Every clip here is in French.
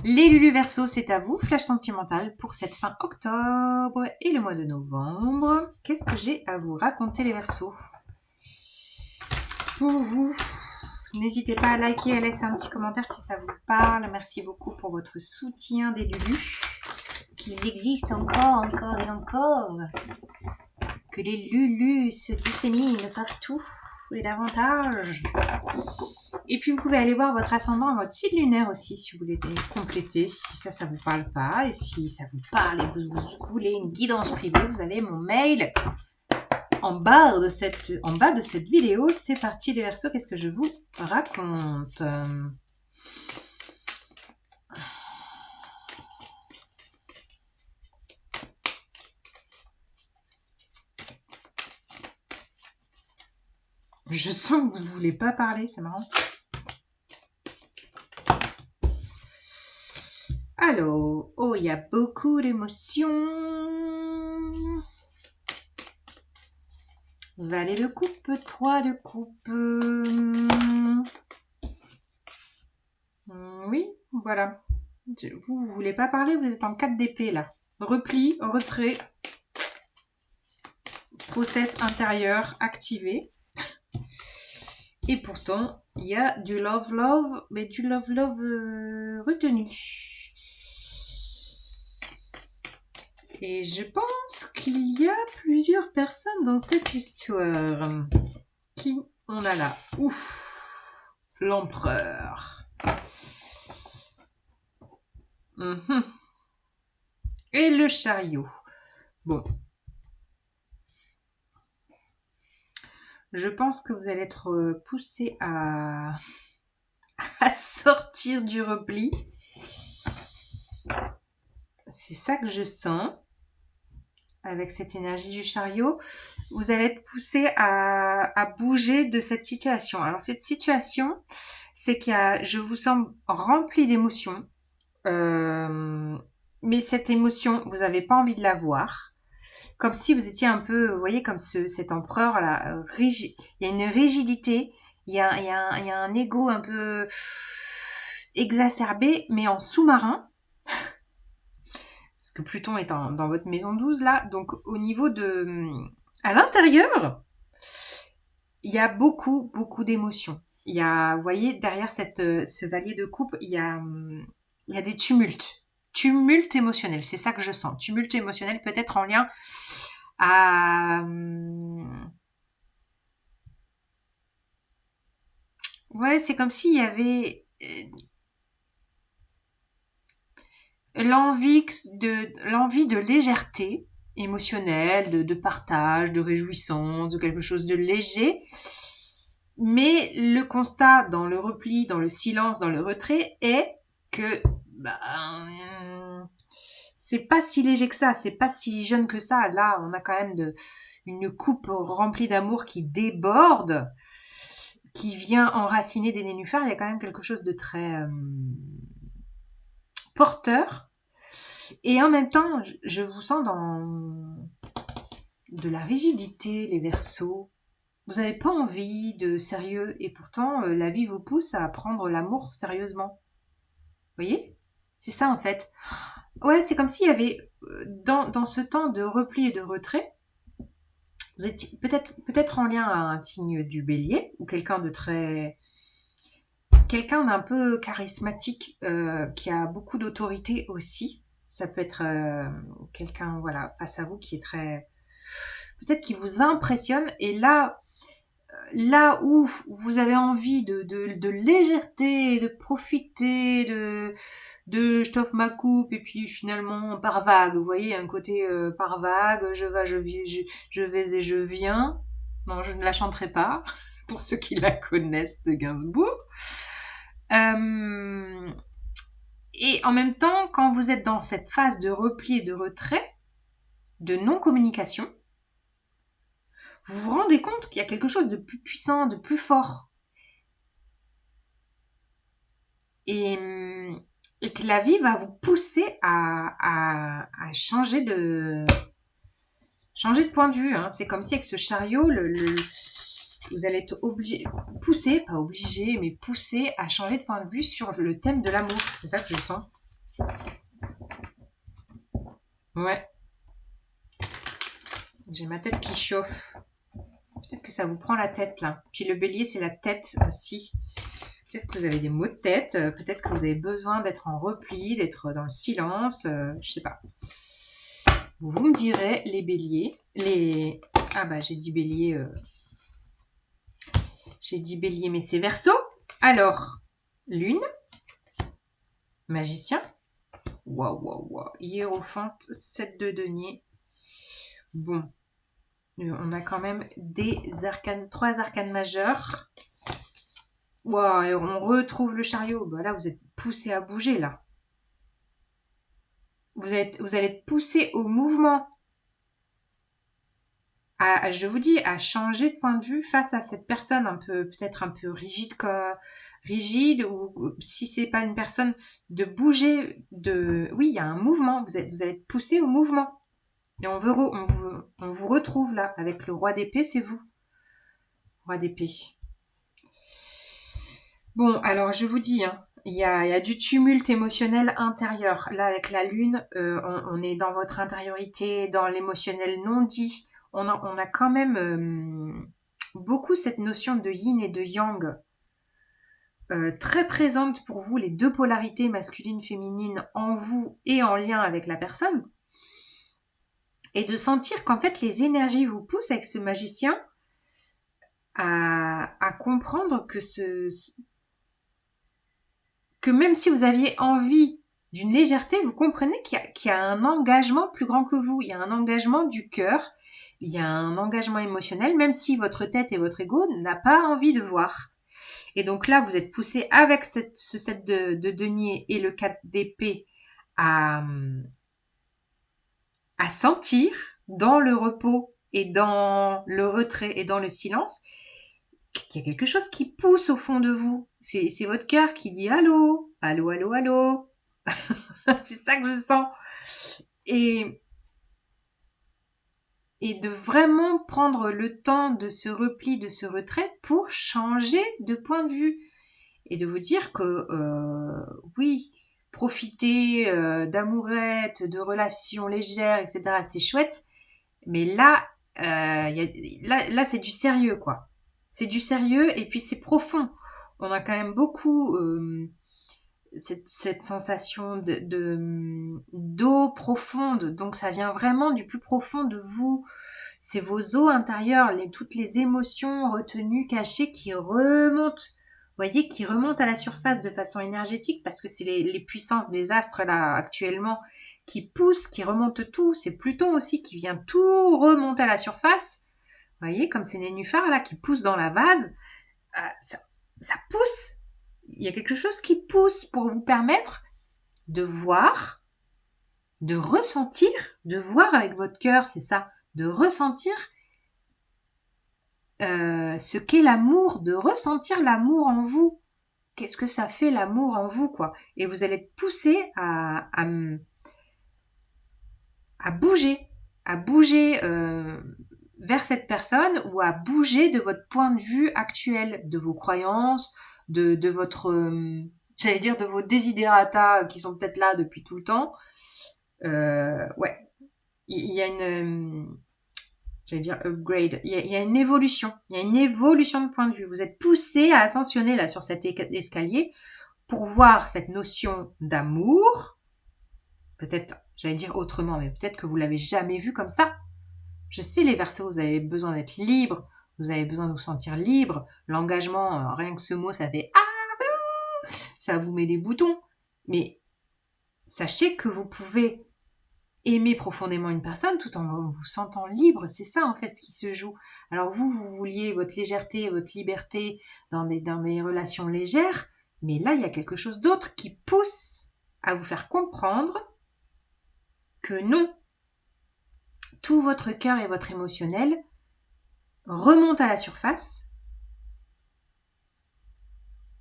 Les Lulu Verseau, c'est à vous, flash sentimental pour cette fin octobre et le mois de novembre. Qu'est-ce que j'ai à vous raconter les Verseaux? Pour vous, n'hésitez pas à liker et à laisser un petit commentaire si ça vous parle. Merci beaucoup pour votre soutien des Lulu. Qu'ils existent encore et encore. Que les Lulu se disséminent partout et davantage. Et puis vous pouvez aller voir votre ascendant et votre signe lunaire aussi si vous voulez compléter, si ça vous parle pas. Et si ça vous parle et que vous voulez une guidance privée, vous avez mon mail en bas de cette vidéo. C'est parti les Verseaux, qu'est-ce que je vous raconte? Je sens que vous ne voulez pas parler, c'est marrant. Alors, oh, il y a beaucoup d'émotions. Valet de coupe, 3 de coupe. Oui, voilà. Vous ne voulez pas parler, vous êtes en 4 d'épée là. Repli, retrait, process intérieur activé. Et pourtant, il y a du love, mais du love retenu. Et je pense qu'il y a plusieurs personnes dans cette histoire. Qui on a là? Ouf, l'empereur. Et le chariot. Bon. Je pense que vous allez être poussé à sortir du repli. C'est ça que je sens. Avec cette énergie du chariot, vous allez être poussé à bouger de cette situation. Alors cette situation, c'est je vous sens rempli d'émotions. Mais cette émotion, vous n'avez pas envie de la voir. Comme si vous étiez un peu, vous voyez, comme cet empereur-là, rigide. Il y a une rigidité, il y a un ego un peu exacerbé, mais en sous-marin. Parce que Pluton est dans votre maison 12, là. Donc, au niveau de... À l'intérieur, il y a beaucoup d'émotions. Il y a, vous voyez, derrière ce valier de coupe, il y a des tumultes. Tumulte émotionnel, c'est ça que je sens. Tumulte émotionnel peut-être en lien à... Ouais, c'est comme s'il y avait l'envie de légèreté émotionnelle, de partage, de réjouissance, de quelque chose de léger. Mais le constat dans le repli, dans le silence, dans le retrait est que c'est pas si léger que ça, c'est pas si jeune que ça. Là, on a quand même une coupe remplie d'amour qui déborde, qui vient enraciner des nénuphars. Il y a quand même quelque chose de très porteur. Et en même temps, je vous sens dans de la rigidité, les Verseaux. Vous n'avez pas envie de sérieux et pourtant la vie vous pousse à prendre l'amour sérieusement. Vous voyez? C'est ça en fait. Ouais, c'est comme s'il y avait dans ce temps de repli et de retrait, vous étiez peut-être en lien à un signe du Bélier ou quelqu'un d'un peu charismatique qui a beaucoup d'autorité aussi. Ça peut être quelqu'un face à vous qui est peut-être qui vous impressionne et là où vous avez envie de légèreté, de profiter, de je t'offre ma coupe et puis finalement par vague, vous voyez, un côté par vague, je vais et je viens. Non, je ne la chanterai pas, pour ceux qui la connaissent de Gainsbourg. Et en même temps, quand vous êtes dans cette phase de repli et de retrait, de non-communication, vous vous rendez compte qu'il y a quelque chose de plus puissant, de plus fort. Et que la vie va vous pousser à changer de point de vue. Hein. C'est comme si avec ce chariot, vous allez être poussé à changer de point de vue sur le thème de l'amour. C'est ça que je sens. Ouais, j'ai ma tête qui chauffe. Peut-être que ça vous prend la tête là. Puis le bélier, c'est la tête aussi. Peut-être que vous avez des maux de tête. Peut-être que vous avez besoin d'être en repli, d'être dans le silence. Je sais pas. Vous me direz, les béliers. Ah bah j'ai dit bélier. J'ai dit bélier, mais c'est verseau. Alors, lune. Magicien. Waouh, waouh, waouh. Hiérophante, 7 de denier. Bon. On a quand même des arcanes, 3 arcanes majeurs. Waouh, et on retrouve le chariot. Bah là, vous êtes poussé à bouger, là. Vous allez être poussé au mouvement. Je vous dis, à changer de point de vue face à cette personne peut-être un peu rigide, ou si c'est pas une personne, de bouger, oui, il y a un mouvement. Vous allez être poussé au mouvement. Et on vous retrouve là, avec le roi d'épée, c'est vous. Roi d'épée. Bon, alors je vous dis, hein, il y a du tumulte émotionnel intérieur. Là, avec la lune, on est dans votre intériorité, dans l'émotionnel non dit. On a quand même beaucoup cette notion de yin et de yang très présente pour vous, les deux polarités masculines, féminines en vous et en lien avec la personne. Et de sentir qu'en fait, les énergies vous poussent avec ce magicien à comprendre que même si vous aviez envie d'une légèreté, vous comprenez qu'il y a un engagement plus grand que vous. Il y a un engagement du cœur, il y a un engagement émotionnel, même si votre tête et votre ego n'a pas envie de voir. Et donc là, vous êtes poussé avec ce 7 de denier et le 4 d'épée à sentir dans le repos et dans le retrait et dans le silence qu'il y a quelque chose qui pousse au fond de vous. C'est votre cœur qui dit allô, allô, allô, allô. C'est ça que je sens. Et de vraiment prendre le temps de ce repli, de ce retrait pour changer de point de vue. Et de vous dire que oui, profiter d'amourettes, de relations légères, etc., c'est chouette. Mais là, là c'est du sérieux, quoi. C'est du sérieux et puis c'est profond. On a quand même beaucoup cette sensation d'eau profonde. Donc ça vient vraiment du plus profond de vous. C'est vos eaux intérieures, toutes les émotions retenues, cachées qui remontent. Vous voyez, qui remontent à la surface de façon énergétique parce que c'est les puissances des astres là actuellement qui poussent, qui remontent tout. C'est Pluton aussi qui vient tout remonter à la surface. Vous voyez, comme ces nénuphars là qui poussent dans la vase. Ça pousse. Il y a quelque chose qui pousse pour vous permettre de voir, de ressentir, de voir avec votre cœur, c'est ça, de ressentir ce qu'est l'amour, de ressentir l'amour en vous. Qu'est-ce que ça fait l'amour en vous, quoi. Et vous allez être poussé à bouger vers cette personne ou à bouger de votre point de vue actuel, de vos croyances, de votre, j'allais dire de vos desiderata qui sont peut-être là depuis tout le temps. Ouais, il y a une, j'allais dire upgrade, il y a une évolution, il y a une évolution de point de vue. Vous êtes poussé à ascensionner là sur cet escalier pour voir cette notion d'amour, peut-être, j'allais dire autrement, mais peut-être que vous l'avez jamais vu comme ça. Je sais, les Verseaux, vous avez besoin d'être libre, vous avez besoin de vous sentir libre. L'engagement, rien que ce mot, ça fait ah, ça vous met des boutons. Mais sachez que vous pouvez aimer profondément une personne tout en vous sentant libre. C'est ça en fait ce qui se joue. Alors vous vouliez votre légèreté, votre liberté dans des relations légères, mais là il y a quelque chose d'autre qui pousse à vous faire comprendre que non. Tout votre cœur et votre émotionnel remonte à la surface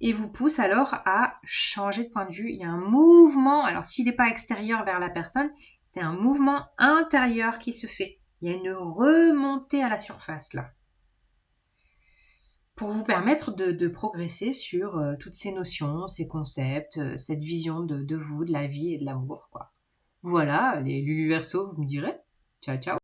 et vous pousse alors à changer de point de vue. Il y a un mouvement, alors s'il n'est pas extérieur vers la personne, c'est un mouvement intérieur qui se fait. Il y a une remontée à la surface là. pour vous permettre de progresser sur toutes ces notions, ces concepts, cette vision de vous, de la vie et de l'amour, quoi. Voilà, les Lulu Verseau, vous me direz. Ciao, ciao.